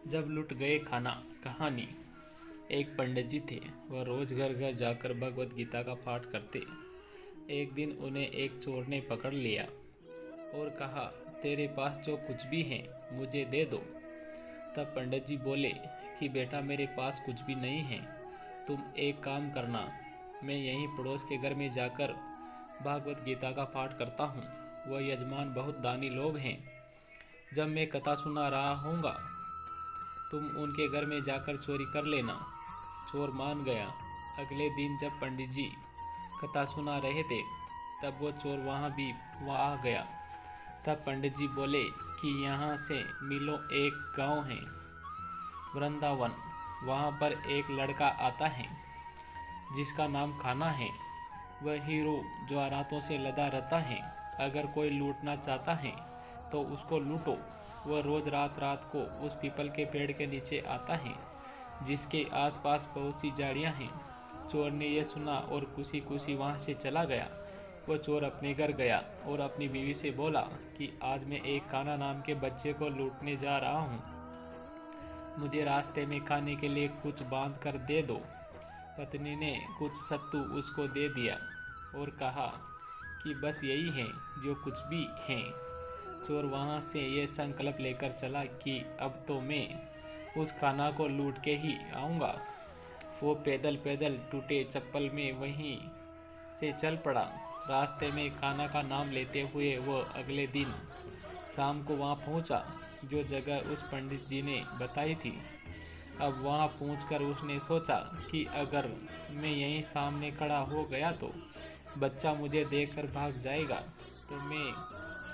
जब लुट गए खाना। कहानी। एक पंडित जी थे। वह रोज घर घर जाकर भगवत गीता का पाठ करते। एक दिन उन्हें एक चोर ने पकड़ लिया और कहा, तेरे पास जो कुछ भी है मुझे दे दो। तब पंडित जी बोले कि बेटा, मेरे पास कुछ भी नहीं है। तुम एक काम करना, मैं यहीं पड़ोस के घर में जाकर भागवत गीता का पाठ करता हूँ। वह यजमान बहुत दानी लोग हैं। जब मैं कथा सुना रहा हूँगा, तुम उनके घर में जाकर चोरी कर लेना। चोर मान गया। अगले दिन जब पंडित जी कथा सुना रहे थे, तब वो चोर वहाँ आ गया। तब पंडित जी बोले कि यहाँ से मिलो एक गांव है, वृंदावन। वहाँ पर एक लड़का आता है जिसका नाम खाना है। वह हीरो जवाहरातों से लदा रहता है। अगर कोई लूटना चाहता है तो उसको लूटो। वह रोज रात रात को उस पीपल के पेड़ के नीचे आता है जिसके आसपास बहुत सी झाड़ियाँ हैं। चोर ने यह सुना और खुशी खुशी वहाँ से चला गया। वह चोर अपने घर गया और अपनी बीवी से बोला कि आज मैं एक काना नाम के बच्चे को लूटने जा रहा हूँ। मुझे रास्ते में खाने के लिए कुछ बांध कर दे दो। पत्नी ने कुछ सत्तू उसको दे दिया और कहा कि बस यही है जो कुछ भी है। चोर वहाँ से ये संकल्प लेकर चला कि अब तो मैं उस खाना को लूट के ही आऊँगा। वो पैदल पैदल टूटे चप्पल में वहीं से चल पड़ा। रास्ते में खाना का नाम लेते हुए वह अगले दिन शाम को वहाँ पहुँचा जो जगह उस पंडित जी ने बताई थी। अब वहाँ पहुँचकर उसने सोचा कि अगर मैं यहीं सामने खड़ा हो गया तो बच्चा मुझे देखकर भाग जाएगा, तो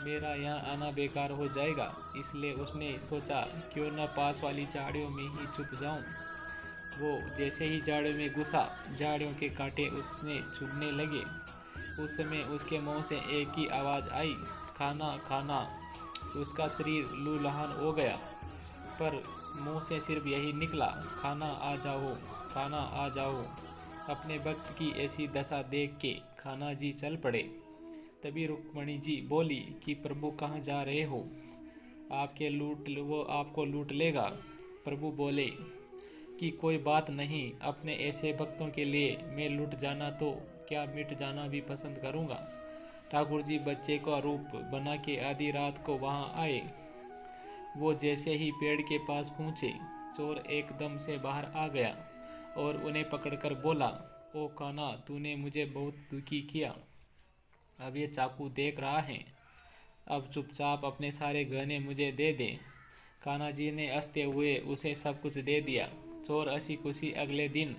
मेरा यहाँ आना बेकार हो जाएगा। इसलिए उसने सोचा क्यों न पास वाली झाड़ियों में ही छुप जाऊं। वो जैसे ही झाड़ियों में घुसा, झाड़ियों के कांटे उसने चुभने लगे। उस समय उसके मुंह से एक ही आवाज़ आई, खाना खाना। उसका शरीर लूलहान हो गया, पर मुंह से सिर्फ यही निकला, खाना आ जाओ, खाना आ जाओ। अपने भक्त की ऐसी दशा देख के खाना जी चल पड़े। तभी रुक्मणी जी बोली कि प्रभु कहाँ जा रहे हो? वो आपको लूट लेगा। प्रभु बोले कि कोई बात नहीं, अपने ऐसे भक्तों के लिए मैं लूट जाना तो क्या मिट जाना भी पसंद करूँगा। ठाकुर जी बच्चे का रूप बना के आधी रात को वहाँ आए। वो जैसे ही पेड़ के पास पहुँचे, चोर एकदम से बाहर आ गया और उन्हें पकड़कर बोला, ओ काना, तूने मुझे बहुत दुखी किया। अब ये चाकू देख रहा है। अब चुपचाप अपने सारे गहने मुझे दे दे। कान्हा जी ने हंसते हुए उसे सब कुछ दे दिया। चोर हंसी खुशी अगले दिन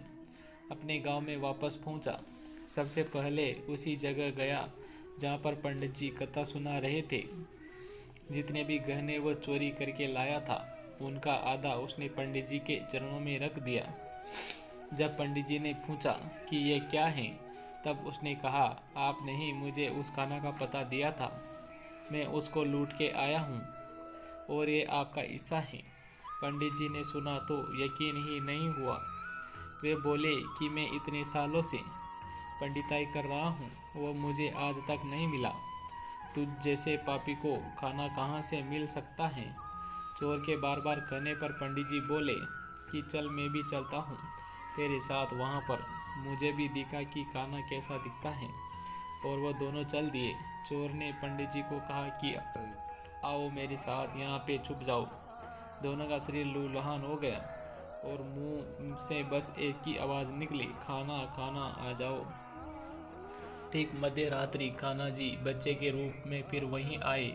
अपने गांव में वापस पहुंचा। सबसे पहले उसी जगह गया जहां पर पंडित जी कथा सुना रहे थे। जितने भी गहने वो चोरी करके लाया था, उनका आधा उसने पंडित जी के चरणों में रख दिया। जब पंडित जी ने पूछा कि ये क्या है, तब उसने कहा, आपने ही मुझे उस खाना का पता दिया था। मैं उसको लूट के आया हूँ और ये आपका हिस्सा है। पंडित जी ने सुना तो यकीन ही नहीं हुआ। वे बोले कि मैं इतने सालों से पंडिताई कर रहा हूँ, वो मुझे आज तक नहीं मिला। तुझ जैसे पापी को खाना कहाँ से मिल सकता है? चोर के बार बार कहने पर पंडित जी बोले कि चल, मैं भी चलता हूँ तेरे साथ वहाँ पर। मुझे भी दिखा कि खाना कैसा दिखता है। और वो दोनों चल दिए। चोर ने पंडित जी को कहा कि आओ मेरे साथ, यहाँ पे छुप जाओ। दोनों का शरीर लूलहान हो गया और मुंह से बस एक ही आवाज़ निकली, खाना खाना आ जाओ। ठीक मध्य रात्रि खाना जी बच्चे के रूप में फिर वहीं आए।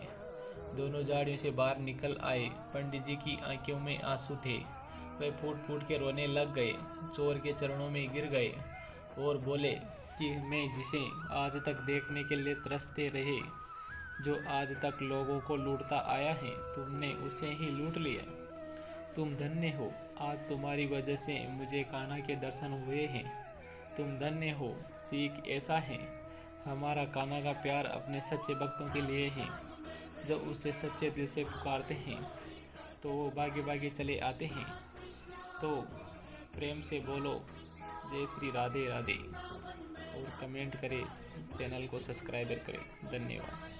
दोनों झाड़ियों से बाहर निकल आए। पंडित जी की आंखों में आंसू थे। वे फूट फूट के रोने लग गए। चोर के चरणों में गिर गए और बोले कि मैं जिसे आज तक देखने के लिए तरसते रहे, जो आज तक लोगों को लूटता आया है, तुमने उसे ही लूट लिया। तुम धन्य हो, आज तुम्हारी वजह से मुझे कान्हा के दर्शन हुए हैं। तुम धन्य हो। सीख ऐसा है, हमारा कान्हा का प्यार अपने सच्चे भक्तों के लिए है। जब उसे सच्चे दिल से पुकारते हैं तो वो भागे भागे चले आते हैं। तो प्रेम से बोलो जय श्री राधे राधे और कमेंट करें, चैनल को सब्सक्राइब करें। धन्यवाद।